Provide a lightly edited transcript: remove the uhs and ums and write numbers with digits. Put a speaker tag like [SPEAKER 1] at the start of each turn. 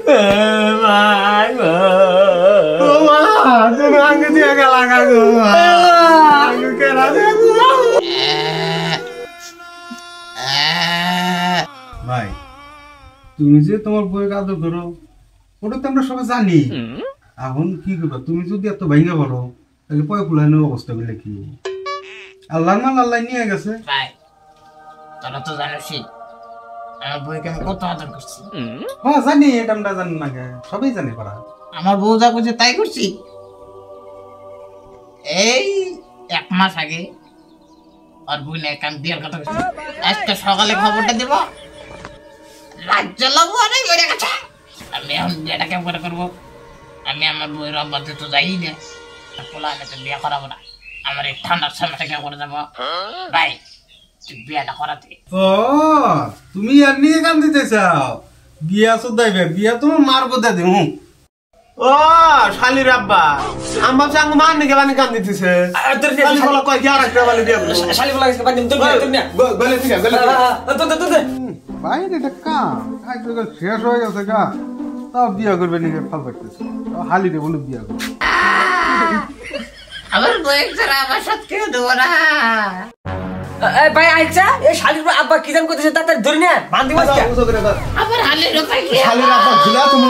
[SPEAKER 1] ভাই ও মা তুমি আগে দিয়ে গেলা গো আগে কেনা দেবো ভাই তুমি যে তোমার বউকে আদর করো ওটা তো আমরা সবাই জানি এখন কি করবা তুমি যদি এত ভাইঙ্গা বলো তাহলে পয় ফুলানোর অবস্থা বলে কি আল্লাহর মাল আল্লাহ নিয়ে গেছে
[SPEAKER 2] ভাই তোরা তো জানিসই আমার বউকে আমি কত আদর করছি
[SPEAKER 1] হ্যাঁ জানি এটা আমরা জানি না সবাই জানে পারা
[SPEAKER 2] আমার বউ যা করছে তাই করছি এই 1 মাস আগে আর বুনে কান বিয়ের কথা করছি আজকে সকালে খবরটা দেব রাজ্য লাগবো অনেক বেড়ে গেছে আমি এখন বিয়েটা কেমন করে করবো আমি আমার বউয়ের অব্বাতে তো যাই না পোলা আমি তো বিয়ে করাবো না আমার এই ঠান্ডার সময়টা কেমন করে যাবো ভাই তুই বিয়েটা করাতে
[SPEAKER 1] ও তুমি আর নিয়ে গান দিতে চাও বিয়া সুদাইবে বিয়া তোমার মারবো দে দিমু ও শালির আব্বা আম্মা সাঙ্গ মান নিকে বানি গান দিতেছে শালি বলা কয় কি আর একটা বলে বিয়া
[SPEAKER 3] শালি বলা গেছে বানি তুমি না
[SPEAKER 1] বলে ঠিক আছে বলে
[SPEAKER 3] তো
[SPEAKER 1] ভাই এটা কাম কাজ তো শেষ হয়ে গেছে গা তাও বিয়া করবে নিকে ফাল করতেছে হালিরে বলে বিয়া করবে
[SPEAKER 2] আমার বউয়ের ছাড়া আমার সাথে কেউ দেবো না
[SPEAKER 3] ভাই আচ্ছা এই শালির আব্বা কি জান করতেছে তাড়াতাড়ি ধরি না বান্ধি মাছ
[SPEAKER 2] আমার হালের উপায় কি
[SPEAKER 1] শালির আব্বা ঝুলা তুমি